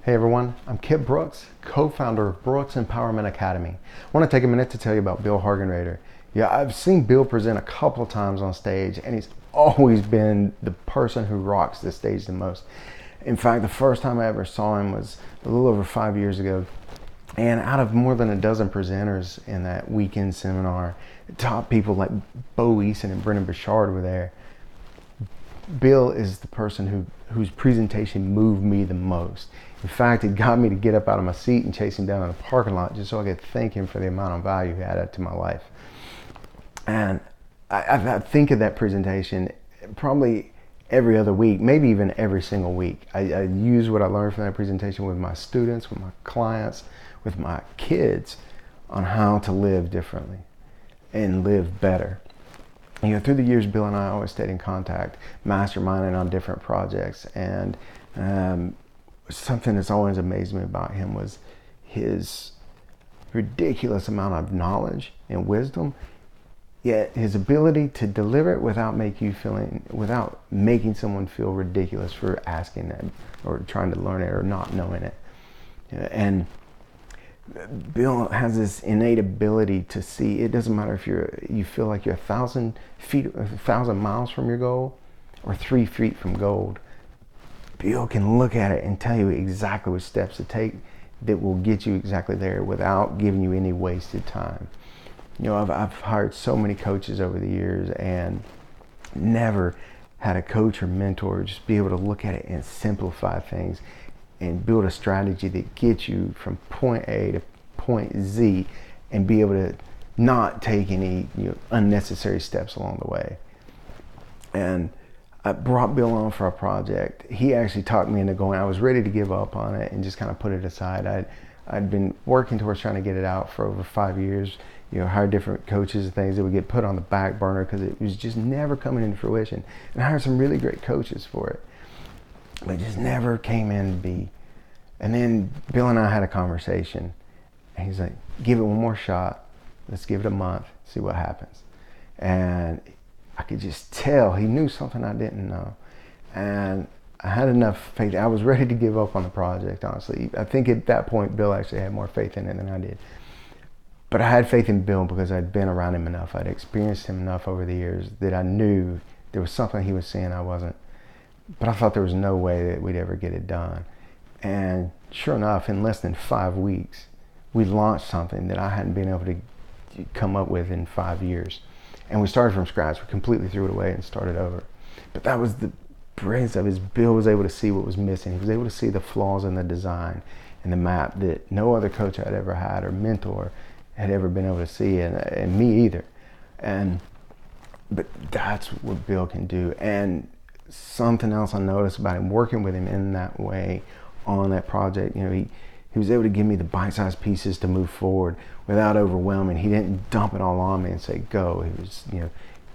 Hey everyone, I'm Kip Brooks, co-founder of Brooks Empowerment Academy. I want to take a minute to tell you about Bill Hargenrader. Yeah, I've seen Bill present a couple of times on stage, and he's always been the person who rocks the stage the most. In fact, the first time I ever saw him was a little over 5 years ago. And out of more than a dozen presenters in that weekend seminar, top people like Bo Eason and Brendan Burchard were there. Bill is the person whose presentation moved me the most. In fact, it got me to get up out of my seat and chase him down in the parking lot just so I could thank him for the amount of value he added to my life. And I think of that presentation probably every other week, maybe even every single week. I use what I learned from that presentation with my students, with my clients, with my kids on how to live differently and live better. You know, through the years, Bill and I always stayed in contact, masterminding on different projects. And something that's always amazed me about him was his ridiculous amount of knowledge and wisdom, yet his ability to deliver it without making someone feel ridiculous for asking it or trying to learn it or not knowing it. And Bill has this innate ability to see. It doesn't matter if you feel like you're 1,000 miles from your goal or 3 feet from gold. Bill can look at it and tell you exactly what steps to take that will get you exactly there without giving you any wasted time. You know, I've hired so many coaches over the years and never had a coach or mentor just be able to look at it and simplify things and build a strategy that gets you from point A to point Z and be able to not take any unnecessary steps along the way. And I brought Bill on for a project. He actually talked me into going. I was ready to give up on it and just kind of put it aside. I'd been working towards trying to get it out for over 5 years. Hired different coaches and things that would get put on the back burner because it was just never coming into fruition. And I hired some really great coaches for it. But it just never came in to be. And then Bill and I had a conversation. And he's like, give it one more shot. Let's give it a month, see what happens. And I could just tell he knew something I didn't know. And I had enough faith. I was ready to give up on the project, honestly. I think at that point, Bill actually had more faith in it than I did. But I had faith in Bill because I'd been around him enough. I'd experienced him enough over the years that I knew there was something he was seeing I wasn't. But I thought there was no way that we'd ever get it done. And sure enough, in less than 5 weeks, we launched something that I hadn't been able to come up with in 5 years. And we started from scratch. We completely threw it away and started over. But that was the brilliance of it. Bill was able to see what was missing. He was able to see the flaws in the design and the map that no other coach I'd ever had or mentor had ever been able to see, and me either. But that's what Bill can do. And something else I noticed about him, working with him in that way on that project, he was able to give me the bite-sized pieces to move forward without overwhelming. He didn't dump it all on me and say, go. He was,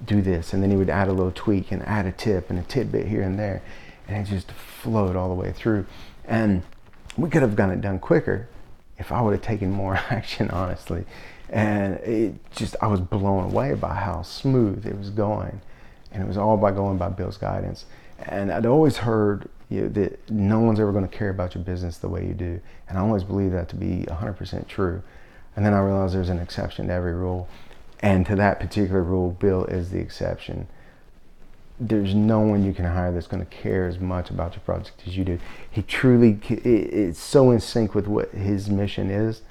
do this. And then he would add a little tweak and add a tip and a tidbit here and there. And it just flowed all the way through. And we could have gotten it done quicker if I would have taken more action, honestly. And I was blown away by how smooth it was going. And it was all by going by Bill's guidance. And I'd always heard that no one's ever going to care about your business the way you do. And I always believed that to be 100% true. And then I realized there's an exception to every rule. And to that particular rule, Bill is the exception. There's no one you can hire that's going to care as much about your project as you do. He truly, it's so in sync with what his mission is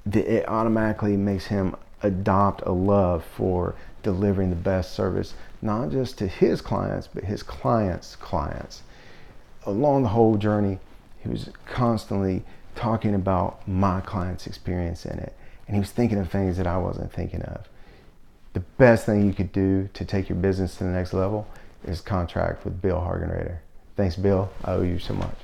that it automatically makes him adopt a love for delivering the best service, not just to his clients, but his clients' clients. Along the whole journey, he was constantly talking about my client's experience in it. And he was thinking of things that I wasn't thinking of. The best thing you could do to take your business to the next level is contract with Bill Hargenrader. Thanks, Bill. I owe you so much.